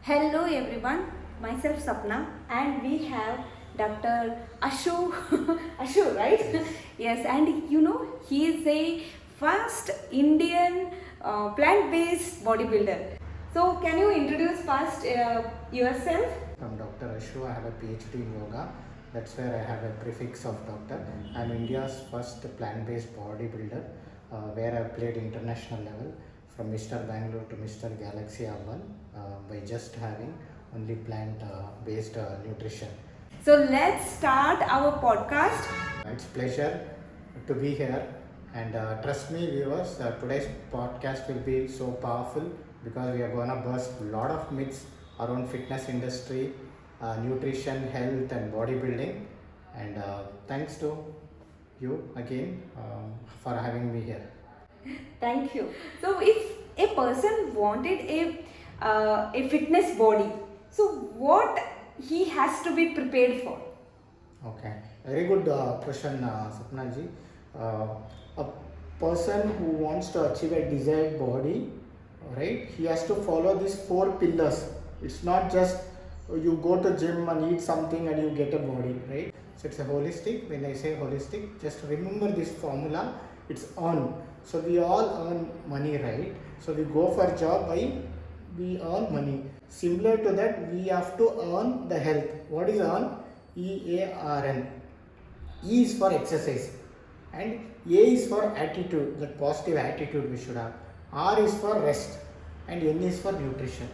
Hello everyone, myself Sapna and we have Dr. Ashu, Ashu, right? Yes, and he is a first Indian plant-based bodybuilder. So can you introduce first yourself? I'm Dr. Ashu. I have a PhD in yoga. That's where I have a prefix of doctor. I'm India's first plant-based bodybuilder, where I played international level from Mr. Bangalore to Mr. Galaxy Avan by just having only plant-based nutrition. So let's start our podcast. It's pleasure to be here, and trust me, viewers, today's podcast will be so powerful because we are gonna bust a lot of myths around fitness industry, nutrition, health, and bodybuilding. And thanks to you again for having me here. Thank you. So if a person wanted a fitness body, so what he has to be prepared for? Okay, very good question, Sapna ji. A person who wants to achieve a desired body, right, he has to follow these four pillars. It's not just you go to gym and eat something and you get a body, right? So it's a holistic. When I say holistic, just remember this formula. It's earn. So we all earn money, right? So we go for job by we earn money. Similar to that, we have to earn the health. What is earn? EARN. E is for exercise and A is for attitude, that positive attitude we should have. R is for rest and N is for nutrition.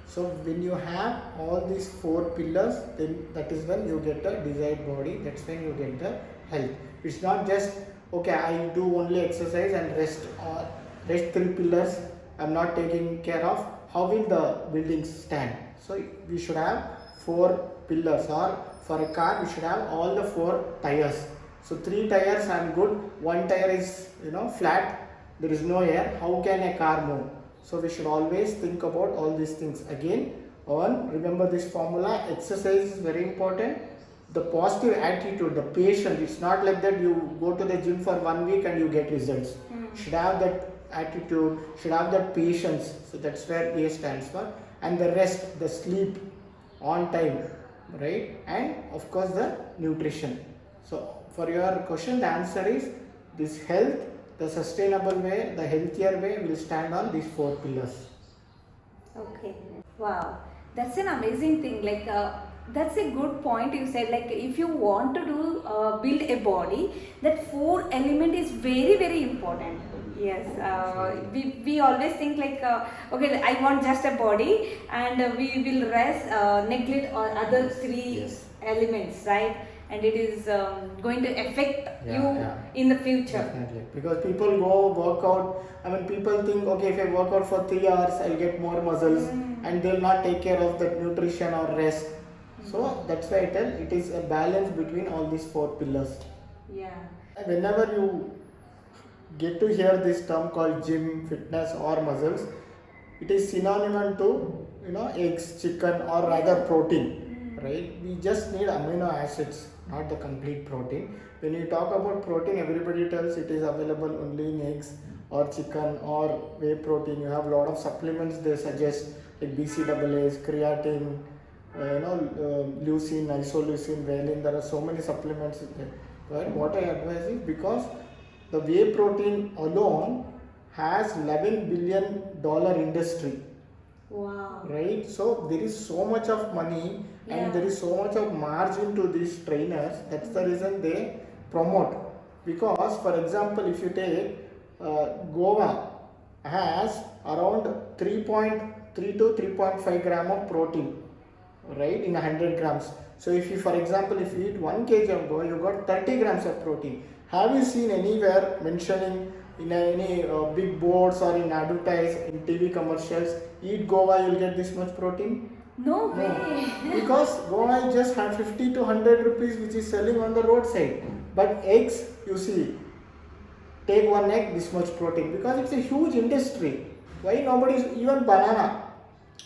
So when you have all these four pillars, then that is when you get a desired body. That's when you get the health. It's not just okay, I do only exercise and rest. Rest three pillars I'm not taking care of. How will the buildings stand? So we should have four pillars, or for a car we should have all the four tires. So three tires are good. One tire is flat. There is no air. How can a car move? So we should always think about all these things. Again, remember this formula. Exercise is very important. The positive attitude, the patience. It's not like that you go to the gym for 1 week and you get results. Should have that attitude, should have that patience. So that's where A stands for. And the rest, the sleep on time, right? And of course the nutrition. So for your question, the answer is this health, the sustainable way, the healthier way will stand on these four pillars. Okay. Wow. That's an amazing thing. That's a good point you said. Like, if you want to do build a body, that four element is very, very important. Yes. We always think like, okay, I want just a body, and we will neglect or other three elements, right? And it is going to affect you in the future. Definitely. Because people go work out. I mean, people think, okay, if I work out for 3 hours, I'll get more muscles, and they'll not take care of that nutrition or rest. So that's why I tell it is a balance between all these four pillars. Yeah. Whenever you get to hear this term called gym, fitness, or muscles, it is synonym to eggs, chicken, or rather protein, right? We just need amino acids, not the complete protein. When you talk about protein, everybody tells it is available only in eggs or chicken or whey protein. You have a lot of supplements they suggest like BCAAs, creatine, leucine, isoleucine, valine. There are so many supplements there. But what I advise is, because the whey protein alone has $11 billion industry. Wow. Right? So there is so much of money and there is so much of margin to these trainers. That's the reason they promote. Because, for example, if you take Goa has around 3.3 to 3.5 gram of protein, right, in 100 grams. So if you, for example, if you eat 1 kg of Goa, you got 30 grams of protein. Have you seen anywhere mentioning in any big boards or in advertise in TV commercials, eat Goa, you'll get this much protein? No way. Because Goa just had 50 to 100 rupees which is selling on the roadside. But eggs, you see, take one egg, this much protein, because it's a huge industry. Why nobody is, even banana,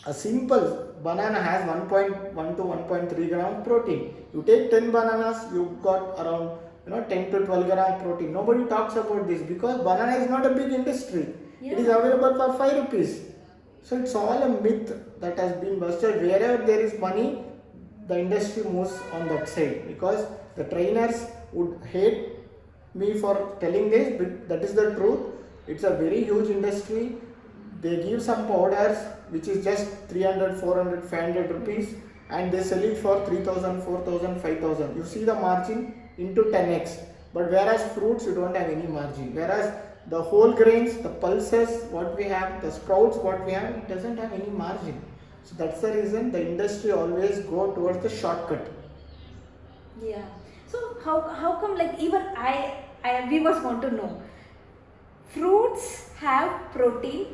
a simple banana has 1.1 to 1.3 gram of protein. You take 10 bananas, you got around 10 to 12 gram of protein. Nobody talks about this because banana is not a big industry. It is available for 5 rupees. So it's all a myth that has been busted. Wherever there is money, the industry moves on that side, because the trainers would hate me for telling this, but that is the truth. It's a very huge industry. They give some powders which is just 300, 400, 500 rupees, and they sell it for 3000, 4000, 5000. You see the margin into 10x. But whereas fruits, you don't have any margin. Whereas the whole grains, the pulses, what we have, the sprouts, what we have, it doesn't have any margin. So that's the reason the industry always go towards the shortcut. Yeah. So how come, like, even I viewers want to know, fruits have protein.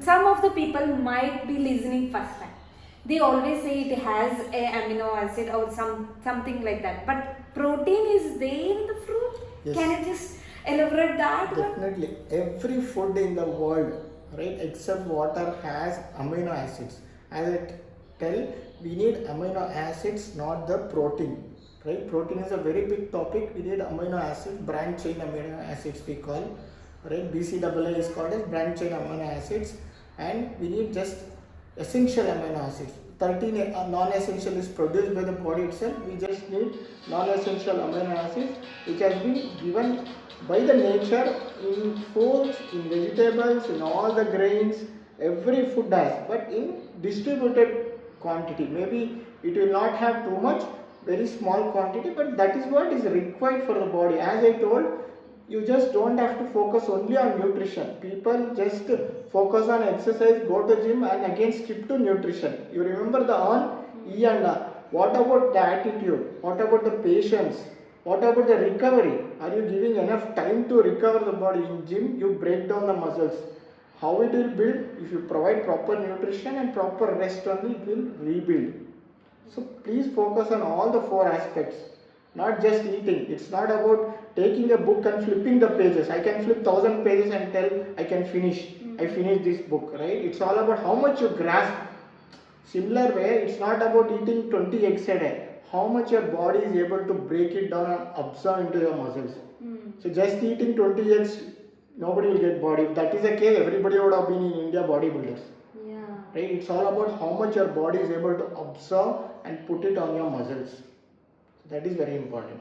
Some of the people might be listening first time. They always say it has a amino acid or something like that. But protein is there in the fruit. Yes. Can you just elaborate that? Definitely. Every food in the world, right, except water, has amino acids. As I tell, we need amino acids, not the protein. Right? Protein is a very big topic. We need amino acids, branch chain amino acids we call. Right? BCAA is called as branch chain amino acids, and we need just essential amino acids. 13 non-essential is produced by the body itself. We just need non-essential amino acids, which has been given by the nature in foods, in vegetables, in all the grains. Every food has, but in distributed quantity. Maybe it will not have too much, very small quantity, but that is what is required for the body. As I told, you just don't have to focus only on nutrition. People just focus on exercise, go to gym, and again skip to nutrition. You remember the on, E and R. What about the attitude? What about the patience? What about the recovery? Are you giving enough time to recover the body? In gym, you break down the muscles. How it will build? If you provide proper nutrition and proper rest only, it will rebuild. So please focus on all the four aspects, not just eating. It's not about taking a book and flipping the pages. I can flip 1000 pages and tell I can finish. I finished this book, right? It's all about how much you grasp. Similar way, it's not about eating 20 eggs a day. How much your body is able to break it down and absorb into your muscles. So just eating 20 eggs, nobody will get body. If that is the case, everybody would have been in India bodybuilders. Yeah. Right? It's all about how much your body is able to absorb and put it on your muscles. So that is very important.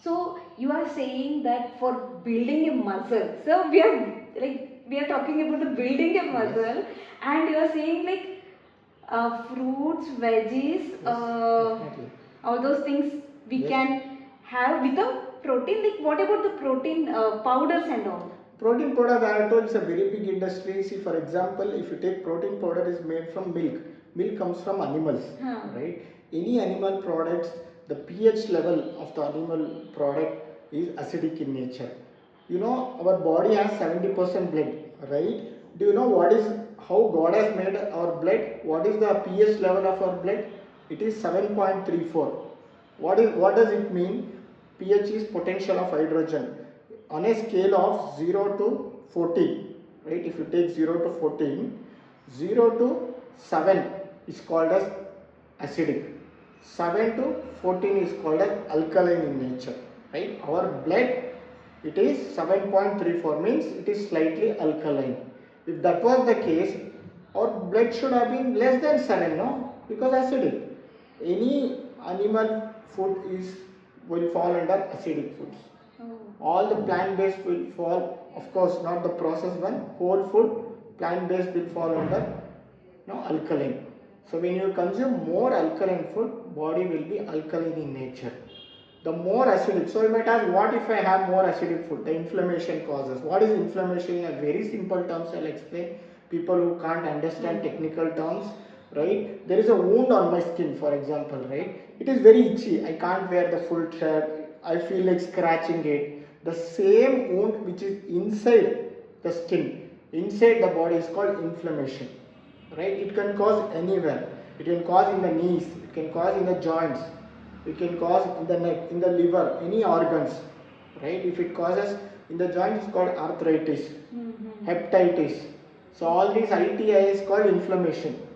So you are saying that for building a muscle, so we are talking about the building a muscle, and you are saying like fruits, veggies, Definitely. all those things we can have without protein. Like, what about the protein powders and all? Protein powder, I told, is a very big industry. See, for example, if you take protein powder, is made from milk. Milk comes from animals, right? Any animal products, the pH level of the animal product is acidic in nature. You know, our body has 70% blood, right? Do you know what is, how God has made our blood? What is the pH level of our blood? It is 7.34. What does it mean? pH is potential of hydrogen. On a scale of 0 to 14, right? If you take 0 to 14, 0 to 7 is called as acidic. 7 to 14 is called as alkaline in nature, right? Our blood, it is 7.34, means it is slightly alkaline. If that was the case, our blood should have been less than 7, no? Because acidic. Any animal food will fall under acidic foods. All the plant-based will fall, of course, not the processed one. Whole food, plant-based will fall under alkaline. So when you consume more alkaline food, body will be alkaline in nature. The more acidic, so you might ask, what if I have more acidic food? The inflammation causes. What is inflammation? In a very simple terms, I'll explain. People who can't understand technical terms, right? There is a wound on my skin, for example, right? It is very itchy. I can't wear the full shirt. I feel like scratching it. The same wound which is inside the skin, inside the body, is called inflammation, right? It can cause anywhere. It can cause in the knees, it can cause in the joints, it can cause in the neck, in the liver, any organs, right? If it causes in the joints, it's called arthritis, hepatitis. So all these ITI is called inflammation.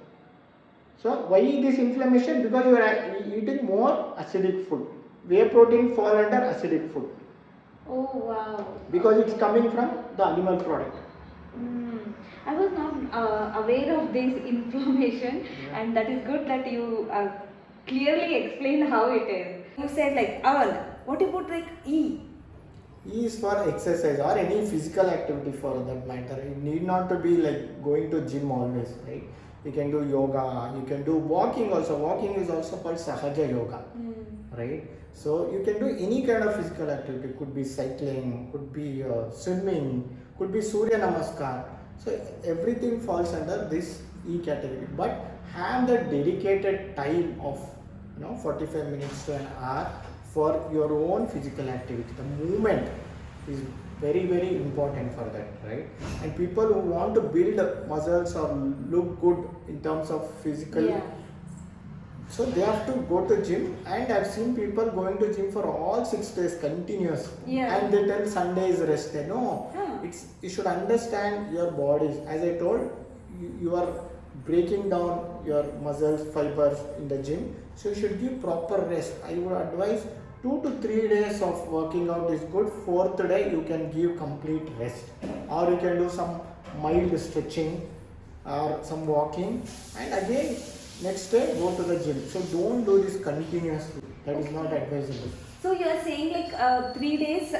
So why this inflammation? Because you are eating more acidic food. Whey protein fall under acidic food. Oh wow. Because it's coming from the animal product. Mm, I was not aware of this information, Yeah. and that is good that you clearly explained how it is. You said like all. What about like E? E is for exercise or any physical activity for that matter. You need not to be like going to gym always, right? You can do yoga, you can do walking also. Walking is also called Sahaja Yoga, right? So you can do any kind of physical activity. Could be cycling, could be swimming, could be Surya Namaskar. So everything falls under this E category. But have the dedicated time of 45 minutes to an hour for your own physical activity. The movement is very very important for that, right? And people who want to build muscles or look good in terms of physical, Yeah. so they have to go to gym, and I've seen people going to gym for all 6 days continuous. Yeah. And they tell Sunday is rest day. No, Huh. it's you should understand your bodies. As I told, you are breaking down your muscles fibers in the gym, so you should give proper rest. I would advise 2 to 3 days of working out is good. Fourth day you can give complete rest, or you can do some mild stretching or some walking, and again next day go to the gym. So don't do this continuously. That is not advisable. So you are saying like 3 days.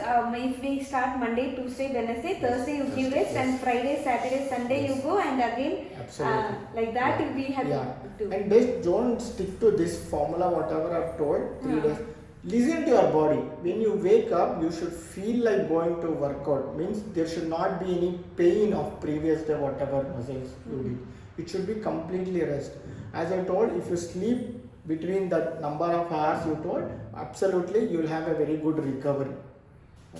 If we start Monday, Tuesday, Wednesday, Thursday you give rest, and Friday, Saturday, Sunday Yes. you go, and again Absolutely. like that Yeah. we have Yeah. to do. And don't stick to this formula, whatever I've told, 3 days. Yeah. Listen to your body. When you wake up, you should feel like going to workout. Means there should not be any pain of previous day, whatever muscles you did. It should be completely rest. As I told, if you sleep between that number of hours you told, absolutely you will have a very good recovery.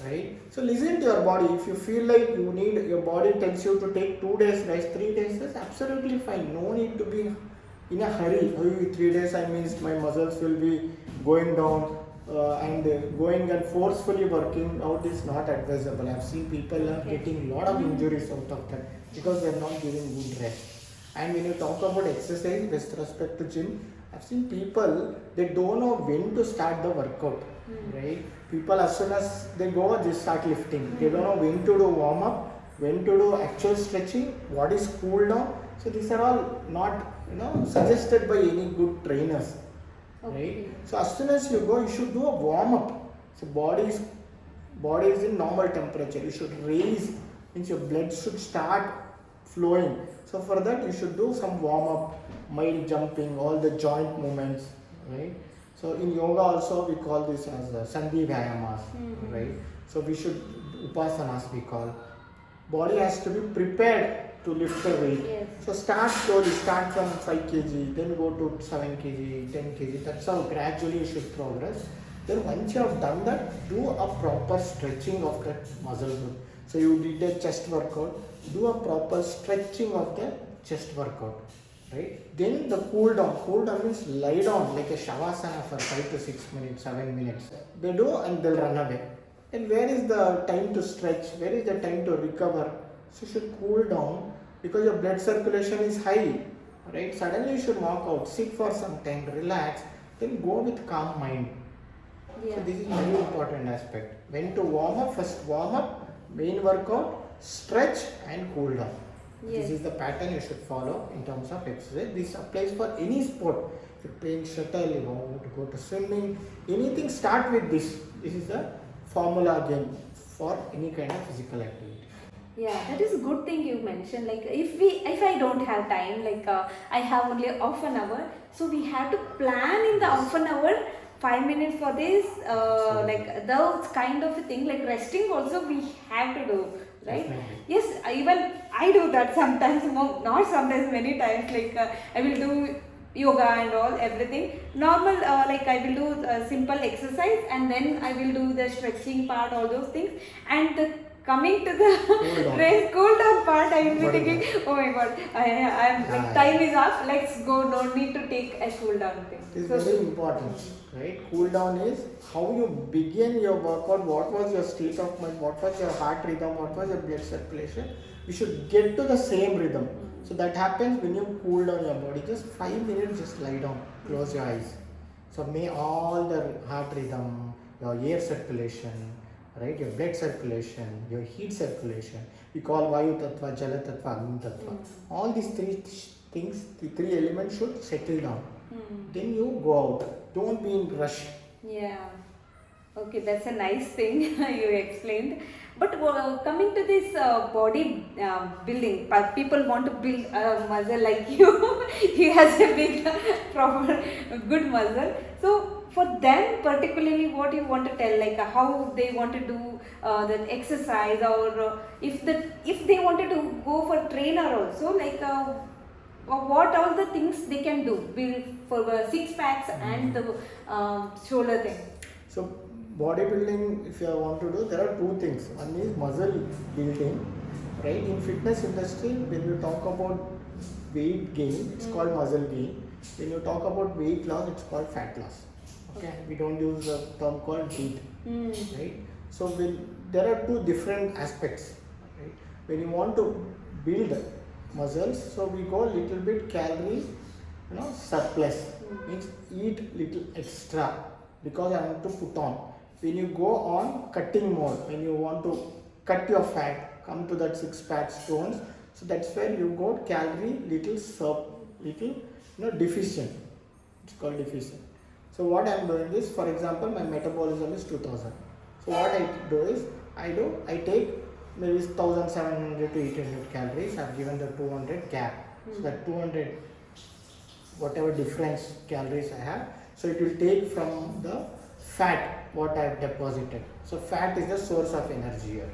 Right? So listen to your body. If you feel like you need, your body tells you to take 2 days rest, 3 days rest, absolutely fine. No need to be in a hurry. Oh, 3 days I means my muscles will be going down, and going and forcefully working out is not advisable. I've seen people are getting a lot of injuries out of that because they are not giving good rest. And when you talk about exercise with respect to gym, I've seen people, they don't know when to start the workout, right? People as soon as they go, they start lifting. They don't know when to do warm up, when to do actual stretching, what is cool down. So these are all not suggested by any good trainers, right? So as soon as you go, you should do a warm up. So body is in normal temperature. You should raise, means your blood should start flowing. So for that you should do some warm up, mild jumping, all the joint movements, right? So in yoga also we call this as Sandhi Vyayamas, right? So we should upasanas we call. Body has to be prepared to lift the weight. Yes. So start slowly, start from 5 kg, then go to 7 kg, 10 kg. That's how gradually you should progress. Then once you have done that, do a proper stretching of that muscle group. So you did a chest workout, do a proper stretching of the chest workout, right? Then the cool down. Cool down means lie down like a shavasana for 5 to 6 minutes, 7 minutes. They do and they'll run away. And where is the time to stretch? Where is the time to recover? So you should cool down because your blood circulation is high, right? Suddenly you should walk out, sit for some time, relax, then go with calm mind. Yeah. So this is very important aspect. When to warm up, first warm up, main workout, stretch and cool down. Yes. This is the pattern you should follow in terms of exercise. This applies for any sport. If you're playing shuttle, you want to go to swimming, anything, start with this. This is the formula again for any kind of physical activity. Yeah, that is a good thing you mentioned. Like if I don't have time, like I have only half an hour, so we have to plan in the half an hour, 5 minutes for this, like those kind of a thing. Like resting also we have to do, right? Definitely. Yes, even I do that sometimes. Not sometimes, many times. Like I will do yoga and all everything normal, like I will do simple exercise, and then I will do the stretching part, all those things, and coming to the rest cool down part, I will be thinking, oh my god, I am like time is up, let's go, no need to take a cool down thing. It is very important, right? Cool down is how you begin your workout, what was your state of mind, what was your heart rhythm, what was your blood circulation. You should get to the same rhythm. So that happens when you cool down your body. Just 5 minutes, just lie down, close your eyes. So may all the heart rhythm, your air circulation, right? Your blood circulation, your heat circulation. We call Vayu Tattva, Jala Tattva, Agni Tattva. All these three things, the three elements should settle down. Then you go out. Don't be in rush. Yeah. Okay, that's a nice thing you explained. But coming to this body building, people want to build a muscle like you. He has a big, proper, good muscle. So for them particularly, what you want to tell, like how they want to do that exercise, or if they wanted to go for trainer also, like what all the things they can do build for six packs and the shoulder thing. So bodybuilding, if you want to do, there are two things. One is muscle building, right? In fitness industry, when you talk about weight gain, it's called muscle gain. When you talk about weight loss, it's called fat loss. Okay, we don't use a term called heat, right? So there are two different aspects, right? When you want to build muscles, so we go little bit calorie, surplus, means eat little extra because I want to put on. When you go on cutting mode, when you want to cut your fat, come to that six pack stones, so that's where you go calorie little deficient. It's called deficient. So what I am doing is, for example, my metabolism is 2000. So what I do is, I take maybe 1700 to 800 calories. I've given the 200 gap. So that 200, whatever difference calories I have, so it will take from the fat what I have deposited. So fat is the source of energy here.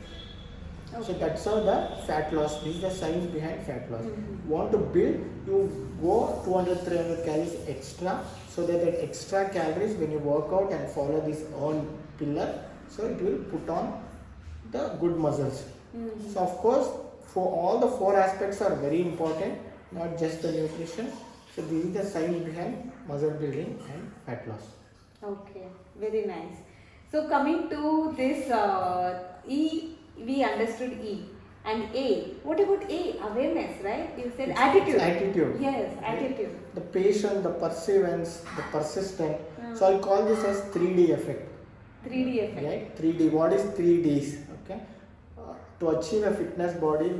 Okay. So that's how the fat loss is, the science behind fat loss. Want to build, you go 200-300 calories extra, so that extra calories when you work out and follow this own pillar, so it will put on the good muscles. So of course, for all the four aspects are very important, not just the nutrition. So this is the science behind muscle building and fat loss. Okay, very nice. So coming to this E, we understood E. And A, what about A? Awareness, right? You said attitude. Attitude. Yes, right? attitude. The patience, the perseverance, the persistent. So I call this as 3D effect. 3D effect. Right? 3D. What is 3 Ds? Okay. To achieve a fitness body,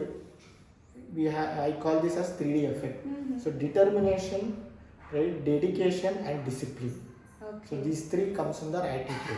I call this as 3D effect. So determination, right? Dedication and discipline. Okay. So these three comes under attitude.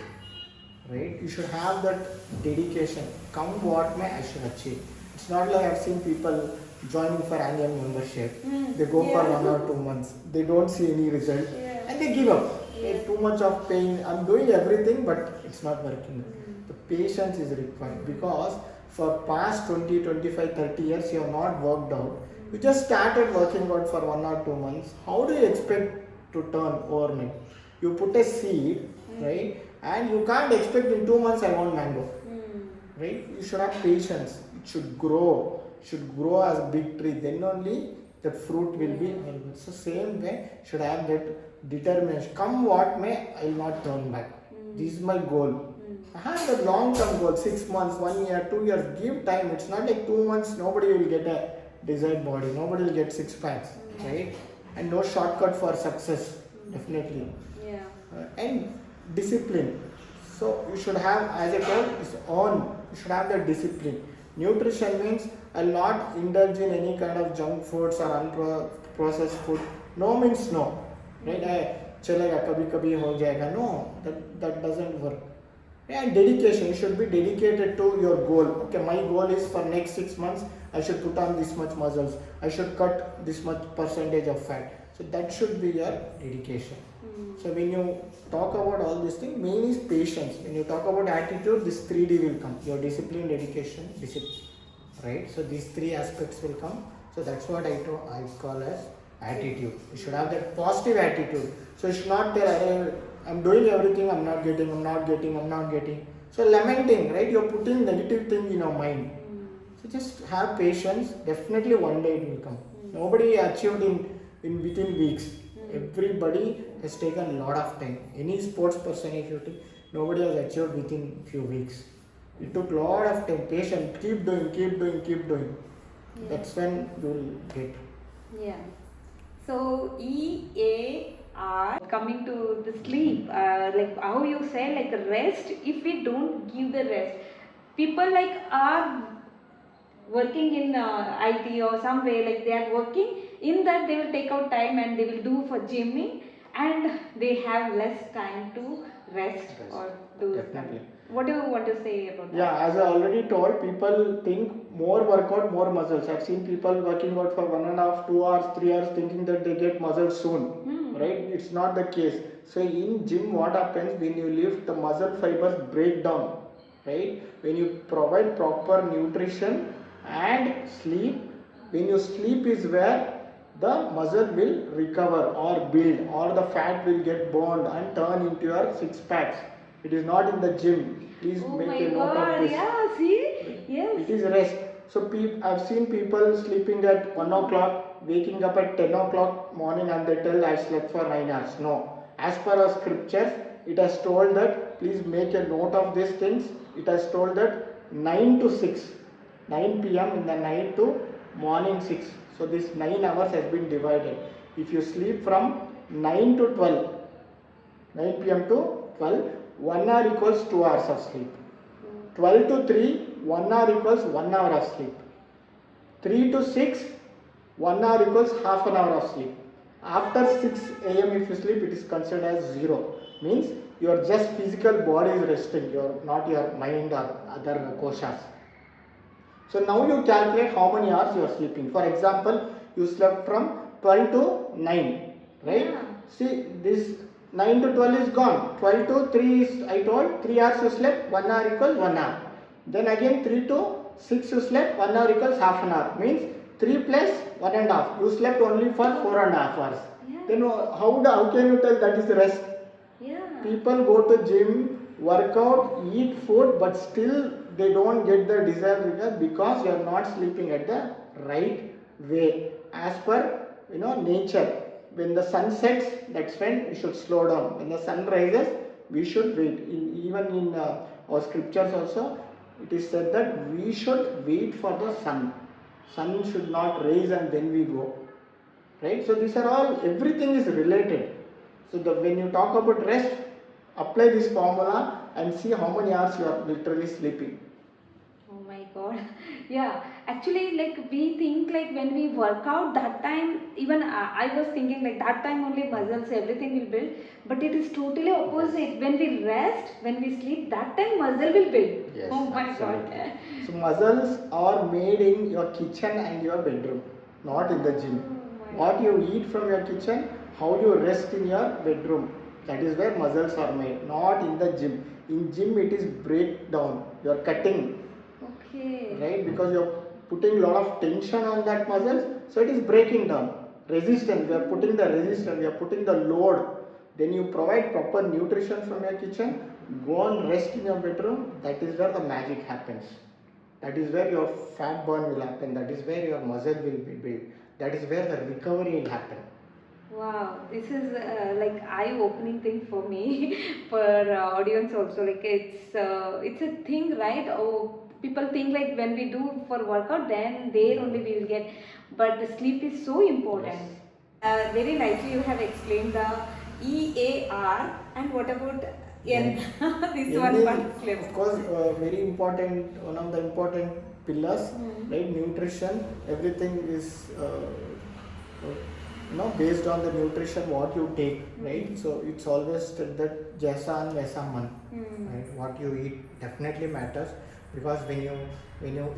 Right? You should have that dedication. Come what may, I should achieve. It's not like I've seen people joining for annual membership. They go for 1 or 2 months. They don't see any result and they give up. There's too much of pain. I'm doing everything but it's not working. The patience is required because for past 20, 25, 30 years you have not worked out. You just started working out for 1 or 2 months. How do you expect to turn overnight? You put a seed, right? And you can't expect in 2 months I want mango. Right? You should have patience. It should grow. It should grow as a big tree. Then only the fruit will be available. So same way, should have that determination. Come what may, I will not turn back. This is my goal. I have the long-term goal, 6 months, 1 year, 2 years. Give time. It's not like 2 months, nobody will get a desired body. Nobody will get 6 packs. Right? And no shortcut for success. Definitely. Yeah. And discipline. So you should have, as I told, is on. You should have the discipline. Nutrition means I'll not indulge in any kind of junk foods or unprocessed food. No means no. Right? Chalega kabhi kabhi ho jayega. No, that doesn't work. And dedication. You should be dedicated to your goal. Okay, my goal is for next 6 months I should put on this much muscles. I should cut this much percentage of fat. So that should be your dedication. So when you talk about all these things, main is patience. When you talk about attitude, this 3D will come. Your discipline, dedication, discipline. Right? So these 3 aspects will come. So that's what I call as attitude. You should have that positive attitude. So you should not tell, I'm doing everything, I'm not getting. So lamenting, right? You're putting negative thing in your mind. So just have patience. Definitely one day it will come. Nobody achieved in within weeks. Everybody has taken a lot of time. Any sports person, if you take, nobody has achieved within few weeks. It took a lot of time, patience. Keep doing. That's when you will get. Yeah. So E, A, are coming to the sleep, like how you say, like rest. If we don't give the rest, people like are working in IT or some way, like they are working in that, they will take out time and they will do for gymming, and they have less time to rest Yes, or do definitely. some. What do you want to say about that? Yeah, as I already told, people think more workout, more muscles. I've seen people working out for 1.5, 2 hours, 3 hours, thinking that they get muscles soon. Right? It's not the case. So in gym, what happens when you lift, the muscle fibers break down. Right? When you provide proper nutrition and sleep, when you sleep is where the muscle will recover or build, or the fat will get burned and turn into your six packs. It is not in the gym. Please Oh make my a note of God! this. Yeah, see, yes. It is rest. So I've seen people sleeping at 1 o'clock, waking up at 10 o'clock morning, and they tell I slept for 9 hours. No. As per our scriptures, it has told that, please make a note of these things. It has told that 9 to 6, 9 p.m. in the night to morning 6. So this 9 hours has been divided. If you sleep from 9 to 12, 9 p.m. to 12, 1 hour equals 2 hours of sleep. 12 to 3, 1 hour equals 1 hour of sleep. 3 to 6, 1 hour equals half an hour of sleep. After 6 a.m. if you sleep, it is considered as 0. Means your just physical body is resting, not your mind or other koshas. So now you calculate how many hours you are sleeping. For example, you slept from 12 to 9, right? Yeah. See, this 9 to 12 is gone. 12 to 3 is, I told, 3 hours you slept, 1 hour equals 1 hour. Then again 3 to 6 you slept, 1 hour equals half an hour. Means 3 plus 1.5. You slept only for 4.5 hours. Yeah. Then how can you tell that is rest? Yeah. People go to gym, work out, eat food, but still they don't get the desired result because you are not sleeping at the right way. As per nature, when the sun sets, that's when we should slow down. When the sun rises, we should wait. Even in our scriptures also, it is said that we should wait for the sun. Sun should not rise and then we go. Right? So these are all, everything is related. So when you talk about rest, apply this formula and see how many hours you are literally sleeping. Oh my God. Yeah, actually, like we think like when we work out that time, even I was thinking like that time only muscles, everything will build, but it is totally opposite. When we rest, when we sleep, that time muscle will build. Yes, Oh my absolutely. God. So muscles are made in your kitchen and your bedroom, not in the gym. Oh my What you eat from your kitchen, how you rest in your bedroom, that is where muscles are made, not in the gym. In gym it is breakdown, you are cutting, Okay. right? Because you are putting a lot of tension on that muscles, so it is breaking down. Resistance, we are putting the resistance, we are putting the load. Then you provide proper nutrition from your kitchen, go and rest in your bedroom, that is where the magic happens. That is where your fat burn will happen, that is where your muscle will be built, that is where the recovery will happen. Wow, this is like eye-opening thing for me, for audience also. Like it's a thing, right? Oh, people think like when we do for workout, then there only we will get. But the sleep is so important. Yes. Very nicely you have explained the EAR, and what about N? This one Any, part sleep. of course, very important, one of the important pillars, right? Nutrition, everything is based on the nutrition what you take, right? So it's always said that jaisa and vaisa man, right? What you eat definitely matters, because when you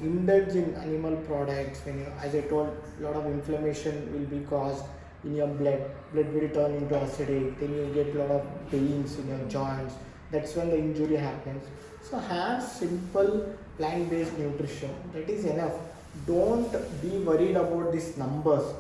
indulge in animal products, when you, as I told, a lot of inflammation will be caused in your blood will turn into acidic, then you get a lot of pains in your joints, that's when the injury happens. So have simple plant-based nutrition, that is enough. Don't be worried about these numbers,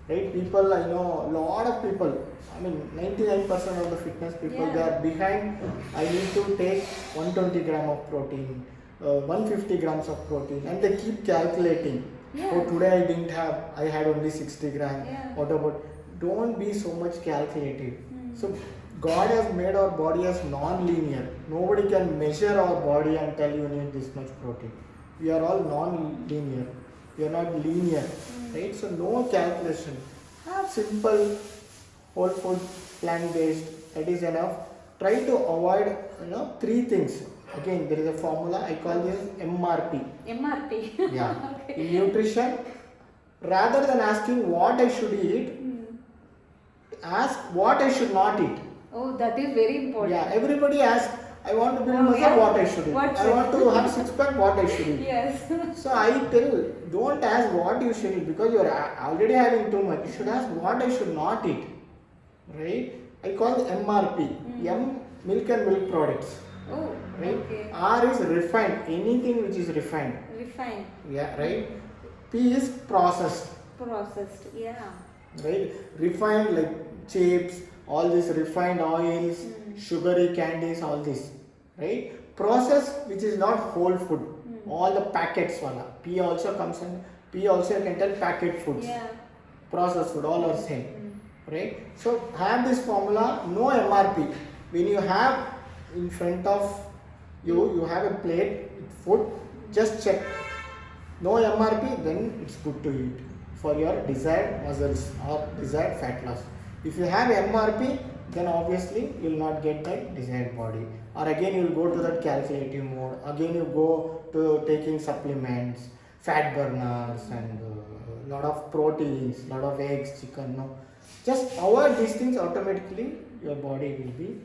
right? People, I know a lot of people, I mean 99% of the fitness people, they are behind, I need to take 120 gram of protein, 150 grams of protein, and they keep calculating. Oh, today I didn't have, I had only 60 grams. What about, don't be so much calculative. So God has made our body as non-linear. Nobody can measure our body and tell you need this much protein. We are all non-linear. We are not linear, right? So no calculation. Have simple whole food, plant based, that is enough. Try to avoid, three things. Again, there is a formula, I call this MRP. MRP. Yeah. Okay. In nutrition, rather than asking what I should eat, ask what I should not eat. Oh, that is very important. Yeah, everybody asks, I want to build Oh, muscle, yeah. what I should eat. What I should- want to have six pack, what I should eat. Yes. So I tell, don't ask what you should eat because you are already having too much. You should ask what I should not eat. Right? I call MRP. M, milk and milk products. Oh, Right? okay. R is refined. Anything which is refined. Refined. Yeah, right? P is processed. Processed. Yeah. Right? Refined like chips, all these refined oils, sugary candies, all this. Right? Processed, which is not whole food. All the packets wala. P also comes in. P also you can tell packet foods. Yeah. Processed food, all are same. Right? So have this formula, no MRP. When you have in front of you, you have a plate with food, just check. No MRP, then it's good to eat for your desired muscles or desired fat loss. If you have MRP, then obviously you will not get that desired body. Or again you will go to that calculative mode. Again you go to taking supplements, fat burners, and lot of proteins, lot of eggs, chicken. No, just avoid these things. Automatically your body will be,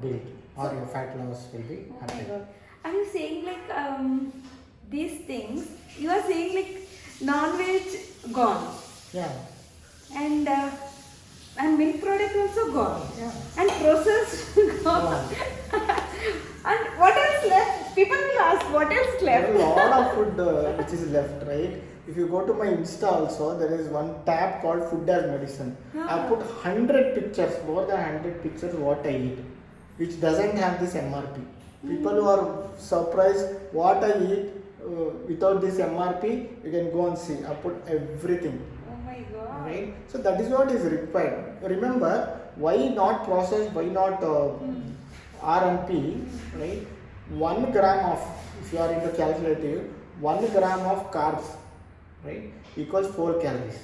built, or your fat loss will be Oh my happening. God. Are you saying like these things? You are saying like non-veg gone Yeah. and milk product also gone Yeah. and processed gone. And what else left? People will ask what else There are left. a lot of food which is left, right? If you go to my Insta also, there is one tab called Food as Medicine. I put 100 pictures, more than 100 pictures what I eat, which doesn't have this MRP. People who are surprised what I eat without this MRP, you can go and see. I put everything, Oh my God. right? So that is what is required. Remember, why not processed, why not R and P, right? 1 gram of, if you are in the calculative, 1 gram of carbs, right, equals 4 calories.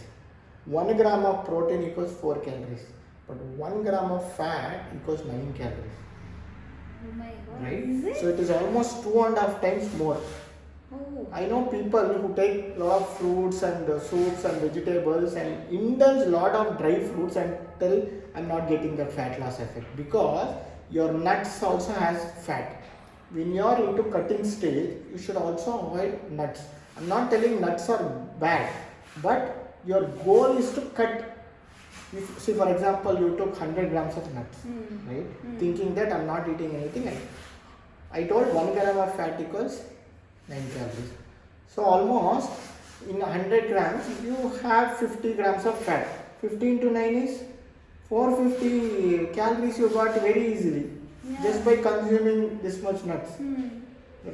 1 gram of protein equals 4 calories. But 1 gram of fat equals 9 calories, Oh my God. right? Is it? So it is almost 2.5 times more. Oh. I know people who take lot of fruits and soups and vegetables and indulge lot of dry fruits and tell I'm not getting the fat loss effect because your nuts also has fat. When you are into cutting stage, you should also avoid nuts. I'm not telling nuts are bad, but your goal is to cut. If, see, for example, you took 100 grams of nuts, right? Thinking that I'm not eating anything. I told 1 gram of fat equals 9 calories. So almost in 100 grams, you have 50 grams of fat. 50 into 9 is 450 calories you got very easily just by consuming this much nuts.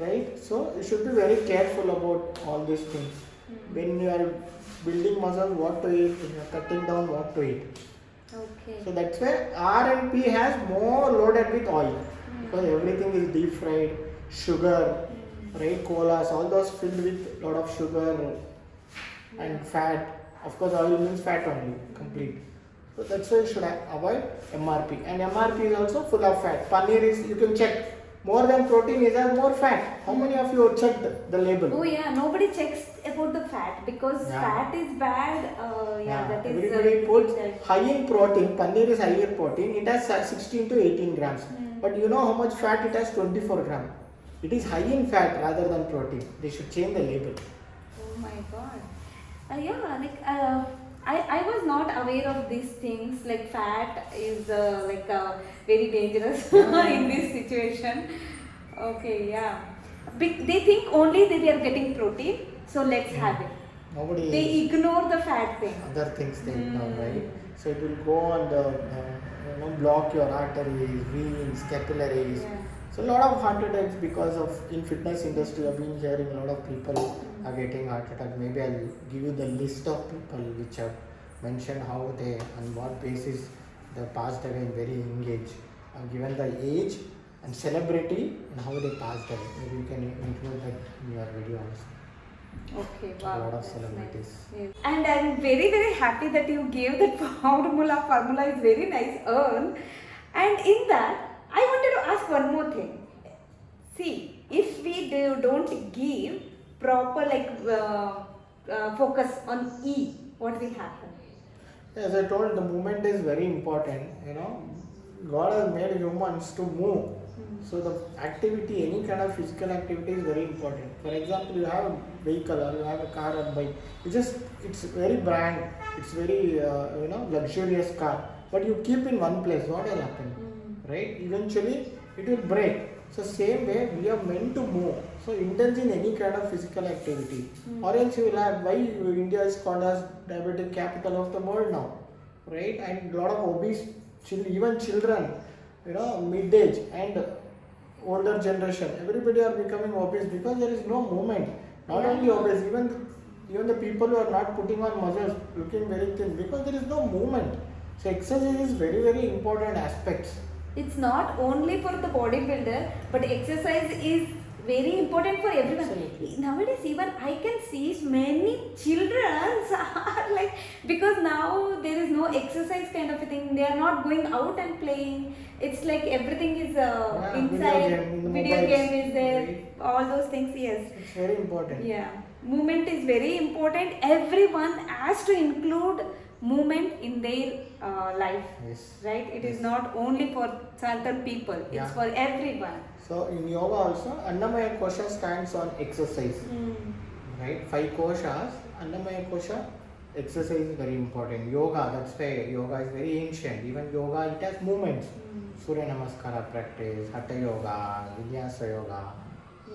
Right? So you should be very careful about all these things. When you are building muscle, what to eat, when you are cutting down, what to eat. Okay. So that's why R and P has more loaded with oil because everything is deep fried, sugar, right? Colas, all those filled with lot of sugar and fat. Of course, oil means fat only, complete. So that's why you should avoid MRP. And MRP is also full of fat. Paneer is, you can check, more than protein is has more fat. How many of you checked the label? Oh yeah, nobody checks about the fat because Yeah. fat is bad. That is. Everybody puts high in protein. Paneer is high in protein. It has 16 to 18 grams. But you know how much fat it has? 24 grams. It is high in fat rather than protein. They should change the label. Oh my God. I was not aware of these things. Like fat is very dangerous in this situation. Okay, yeah. They think only that they are getting protein, so let's have it. Nobody They is ignore the fat thing. other things they know, right? So it will go and block your arteries, veins, capillaries. Yeah. So a lot of heart attacks because of in fitness industry I've been hearing a lot of people are getting heart attack. Maybe I'll give you the list of people which have mentioned how they on what basis they passed away in very young age. I've given the age and celebrity and how they passed away. Maybe you can include that in your video also. Okay, A wow. lot of That's celebrities. nice. Yes. And I'm very, very happy that you gave that formula. Formula is very nice. Earn. And in that, I wanted to ask one more thing. See, if we don't give proper focus on E, what will happen? As I told, the movement is very important. God has made humans to move. So the activity, any kind of physical activity is very important. For example, you have a vehicle or you have a car or bike. It's very brand. It's very luxurious car. But you keep in one place. What will happen? Right? Eventually, it will break. So same way, we are meant to move. So indulge in any kind of physical activity. Or else you will have, why India is called as diabetic capital of the world now, right? And a lot of obese even children, mid-age and older generation, everybody are becoming obese because there is no movement. Not only obese, even the people who are not putting on muscles, looking very thin because there is no movement. So exercise is very, very important aspects. It's not only for the bodybuilder, but exercise is very important for everyone. Absolutely. Nowadays, even I can see many children are like, because now there is no exercise kind of a thing. They are not going out and playing. It's like everything is inside. Video game is there. Right. All those things. Yes. It's very important. Yeah. Movement is very important. Everyone has to include movement in their life. Yes. Right? It is not only for certain people. It's for everyone. So in yoga also, Annamaya Kosha stands on exercise. Right? 5 koshas, Annamaya Kosha, exercise is very important. Yoga, that's why yoga is very ancient. Even yoga, it has movements. Surya Namaskara practice, Hatha Yoga, Vinyasa Yoga,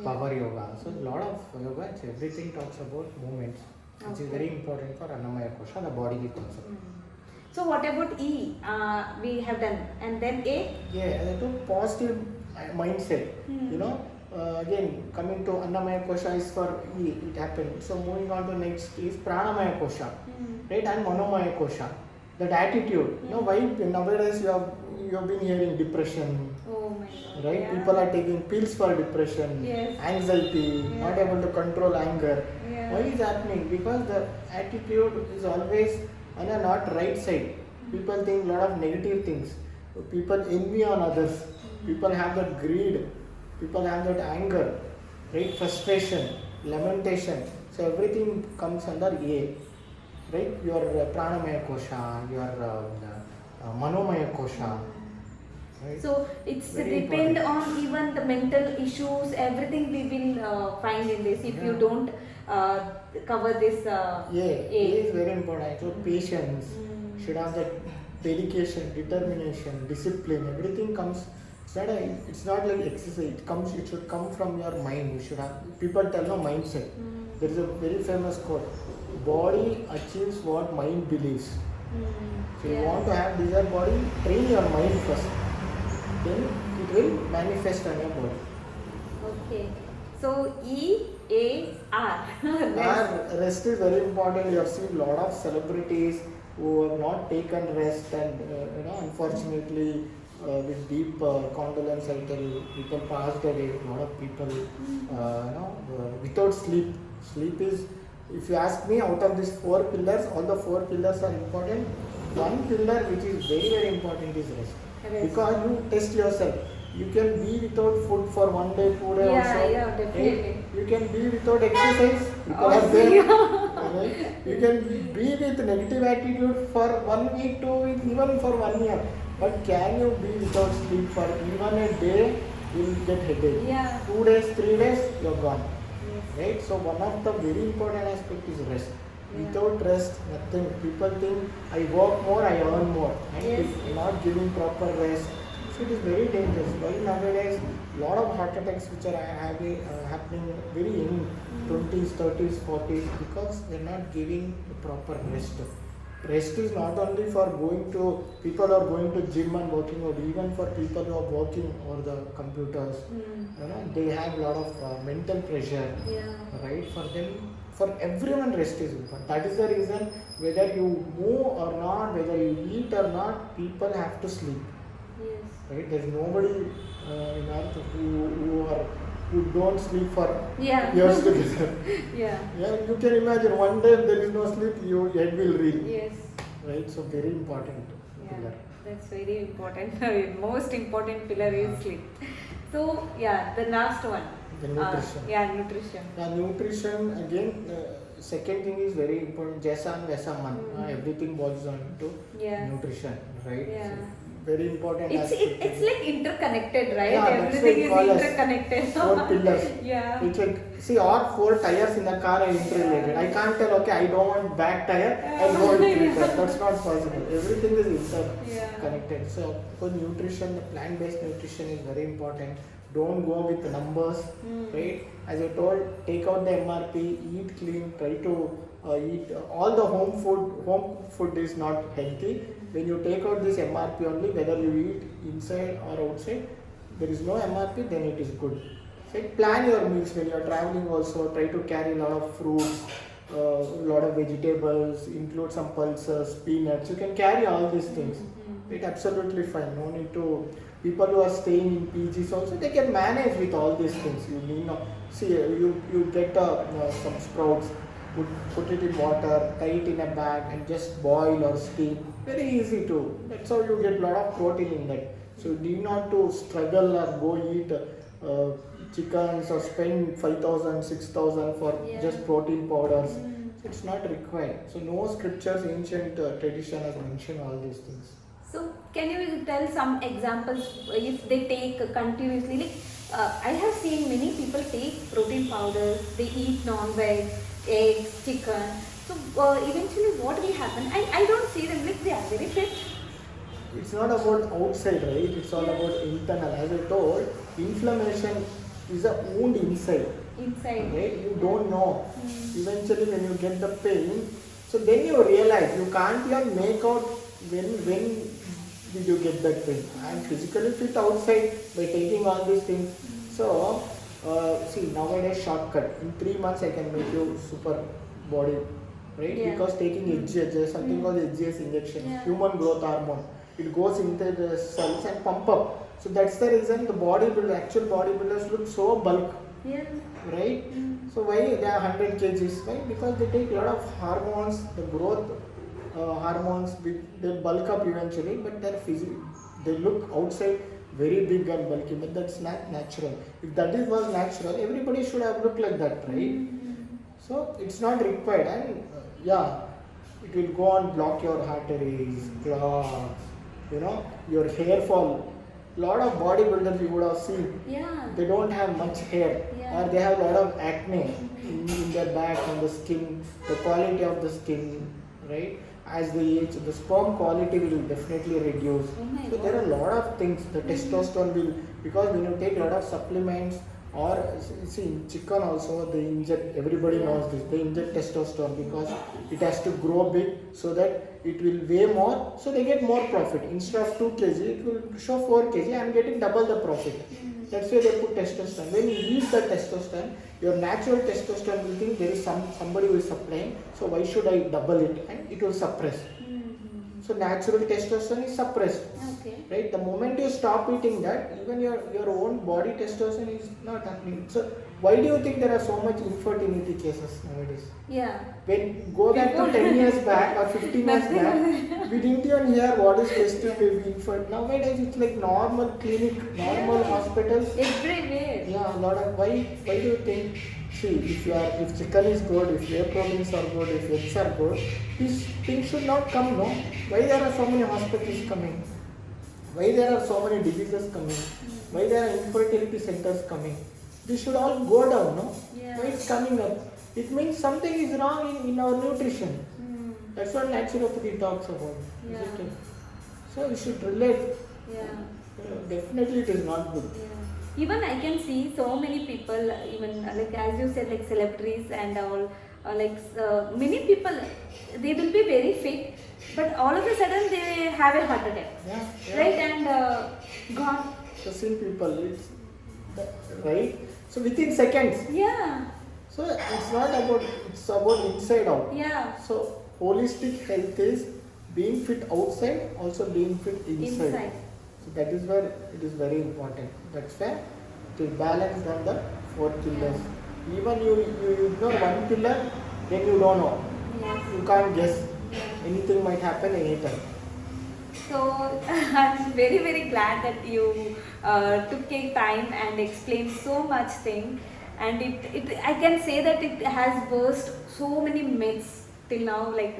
Power Yoga. So a lot of yoga, everything talks about movements, which is very important for Annamaya Kosha, the bodily concept. So what about E? We have done. And then A? Yeah, that too positive mindset. Again, coming to Annamaya Kosha is for E, it happened. So moving on to next is Pranamaya Kosha, right? And Manomaya Kosha. That attitude. Why nowadays you have been hearing depression, Oh my God. right? Yeah. People are taking pills for depression, anxiety, not able to control anger. Why is happening? Because the attitude is always on a not right side. People think a lot of negative things. People envy on others. People have that greed. People have that anger, right? Frustration, lamentation. So everything comes under A, right? Your Pranamaya Kosha, your Manomaya Kosha. Right? So it's Very depend important. on even the mental issues, everything we will find in this if you don't cover this A is very important. So patience, should have that dedication, determination, discipline. Everything comes. It's not like exercise. It should come from your mind. You should have. People tell no mindset. There is a very famous quote: "Body achieves what mind believes." So you want to have desired body, train your mind first. Then it will manifest on your body. Okay. So E A R. Rest is very important. You have seen a lot of celebrities who have not taken rest, and unfortunately, with deep condolence, I tell you, people passed away. A lot of people, without sleep. Sleep is, if you ask me, out of these 4 pillars, all the 4 pillars are important. One pillar which is very, very important is rest. Because you test yourself. You can be without food for 1 day, 2 days also. Yeah, definitely. You can be without exercise. People are there. Right? You can be with negative attitude for 1 week, 2 weeks, even for 1 year. But can you be without sleep for even a day? You will get headache. 2 days, 3 days, you are gone. Right? So one of the very important aspect is rest. Without rest, nothing. People think I work more, I earn more, and not giving proper rest. So it is very dangerous. Why nowadays a lot of heart attacks which are happening very young, 20s, 30s, 40s, because they are not giving the proper rest. Rest is not only for people who are going to gym and working out, even for people who are working over the computers. They have a lot of mental pressure, right? For everyone rest is important. That is the reason whether you move or not, whether you eat or not, people have to sleep. Right? There is nobody in earth who are who don't sleep for Yeah. years together. Yeah. Yeah, you can imagine one day there is no sleep, your head will reel. Yes. Right, so very important Yeah. pillar. That's very important. Most important pillar is sleep. So yeah, the last one. The nutrition. Yeah, nutrition. Nutrition again. Second thing is very important. Jaisa and Vaisa man. Everything boils down to Yeah. nutrition, right? Yeah. So, very important. It's like interconnected, right? Yeah, that's Everything why is call us interconnected. 4 pillars. Yeah. It's like, see, all 4 tires in the car are interrelated. I can't tell, okay, I don't want back tire, I'll go with 3 tires. That's not possible. Everything is interconnected. So, for nutrition, the plant-based nutrition is very important. Don't go with numbers, right? As I told, take out the MRP, eat clean, try to eat all the home food. Home food is not healthy. When you take out this MRP only, whether you eat inside or outside, there is no MRP, then it is good. So plan your meals when you are traveling also. Try to carry a lot of fruits, a lot of vegetables, include some pulses, peanuts. You can carry all these things. It's absolutely fine. No need to. People who are staying in PGs also, they can manage with all these things. You need not see. You get some sprouts. Put it in water, tie it in a bag and just boil or steam. Very easy to. That's how you get a lot of protein in that. So you need not to struggle or go eat chickens or spend 5,000, 6,000 for just protein powders. It's not required. So no scriptures, ancient tradition has mentioned all these things. So can you tell some examples if they take continuously? Like I have seen many people take protein powders, they eat non-veg, eggs, chicken. So eventually what will happen? I don't see them like they are very fit. It's not about outside, right? It's all about internal. As I told, inflammation is a wound inside. Inside. Right? You don't know. Eventually when you get the pain, so then you realize you can't even make out when did you get that pain. I am physically fit outside by taking all these things. So see, nowadays shortcut. In 3 months I can make you super body, right? Yeah. Because taking HGH, something called HGH injection, human growth hormone. It goes into the cells and pump up. So that's the reason the actual bodybuilders look so bulk. Yeah. Right? So why they are 100 kgs? Why? Because they take a lot of hormones, the growth hormones, they bulk up eventually, but they look outside very big and bulky, but that's not natural. If that was natural, everybody should have looked like that, right? So it's not required, and it will go and block your arteries, clots, your hair fall. Lot of bodybuilders you would have seen, they don't have much hair, or they have a lot of acne in their back and the skin, the quality of the skin, right? As they age, the sperm quality will definitely reduce. So there are a lot of things. The testosterone will, because when you take a lot of supplements, or see in chicken also they inject, everybody knows this, they inject testosterone because it has to grow big so that it will weigh more, so they get more profit. Instead of 2 kg, it will show 4 kg, I am getting double the profit. That's why they put testosterone. When you use the testosterone, your natural testosterone will think there is somebody who is supplying, so why should I double it, and it will suppress. So natural testosterone is suppressed. Okay. Right? The moment you stop eating that, even your own body testosterone is not happening. So why do you think there are so much infertility cases nowadays? Yeah. When go back to 10 years back or 15 years back, we didn't even hear what is testing baby infertility. Nowadays it's like normal clinic, normal hospitals. Everywhere. Yeah, a lot of why do you think? See, if chicken is good, if whey proteins are good, if eggs are good, these things should not come, no? Why there are so many hospitals coming? Why there are so many diseases coming? Why there are infertility centers coming? This should all go down, no? Yeah. Why it's coming up? It means something is wrong in our nutrition. That's what naturopathy talks about, isn't it? So we should relate. Definitely it is not good. Even I can see so many people, even like as you said, like celebrities and all, many people, they will be very fit, but all of a sudden they have a heart attack, right? And gone. So see people, it's right. So within seconds. Yeah. So it's about inside out. Yeah. So holistic health is being fit outside, also being fit inside. So that is where it is very important. That's where it is balanced on the four pillars. Even you ignore one pillar, then you don't know. Yes. You can't guess. Yes. Anything might happen anytime. So I'm very very glad that you took a time and explained so much thing, and it I can say that it has burst so many myths till now. Like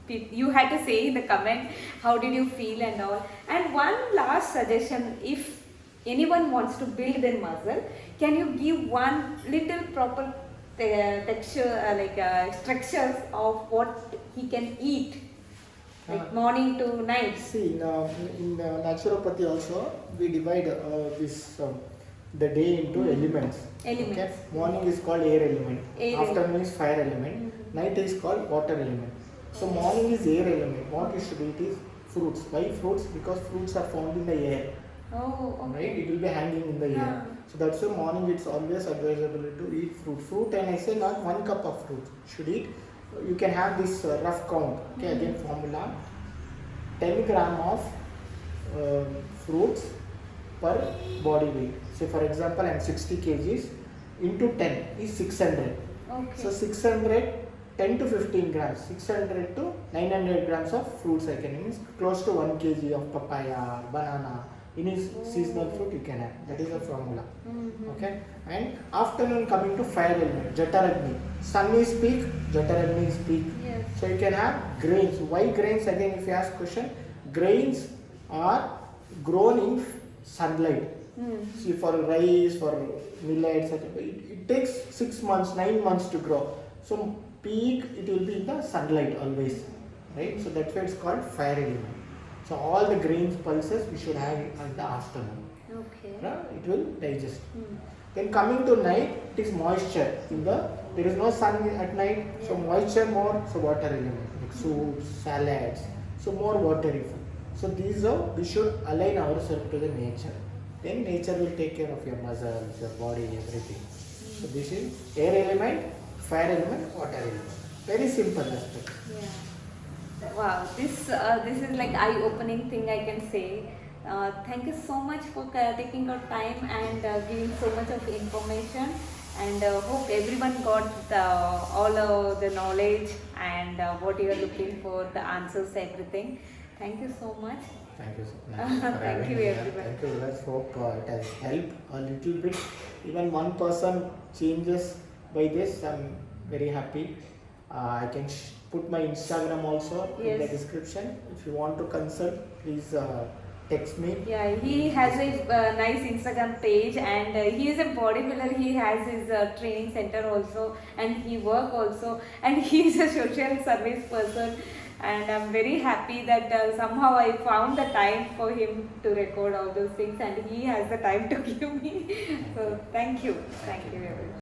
you had to say in the comment how did you feel and all. And one last suggestion, if anyone wants to build their muscle, can you give one little proper texture structures of what he can eat, like morning to night? See, in naturopathy also, we divide this the day into elements. Elements. Okay? Morning is called air element. Air Afternoon is fire element. Night is called water element. So morning is air element. What you should eat is fruits. Why fruits? Because fruits are found in the air. Oh, okay. Right? It will be hanging in the air. Yeah. So that's why morning it's always advisable to eat fruit. Fruit, and I say not 1 cup of fruit should eat. You can have this rough count. Okay, again formula. 10 gram of fruits per body weight. Say for example, I'm 60 kgs into 10 is 600. Okay. So 600, 10 to 15 grams, 600 to 900 grams of fruits I can use, close to 1 kg of papaya, banana, any seasonal fruit you can have. That is the formula. Okay. And afternoon coming to fire element, Jataragni. Sun is peak, Jataragni is peak. Yes. So you can have grains. Why grains? Again, if you ask question, grains are grown in sunlight. See, for rice, for millets, it takes 6 months, 9 months to grow. So peak, it will be in the sunlight always, right? So that's why it's called fire element. So all the grains, pulses we should have it in the afternoon. Okay. It will digest. Then coming to night, it is moisture. There is no sun at night, so moisture more, so water element, like soups, salads, so more watery food. So these are, we should align ourselves to the nature. Then nature will take care of your muscles, your body, everything. So this is air element, fire element, water element. Very simple aspect. Yeah. Wow, this is like eye-opening thing I can say. Thank you so much for taking your time and giving so much of information. And hope everyone got all the knowledge and what you are looking for, the answers, everything. Thank you so much. Thank you so much. Thank you, everyone. Thank you. Let's hope it has helped a little bit. Even one person changes by this, I'm very happy. I can put my Instagram also in the description. If you want to consult, please text me. Yeah, he has a nice Instagram page, and he is a bodybuilder. He has his training center also, and he work also, and he is a social service person. And I'm very happy that somehow I found the time for him to record all those things, and he has the time to give me. So thank you, everyone.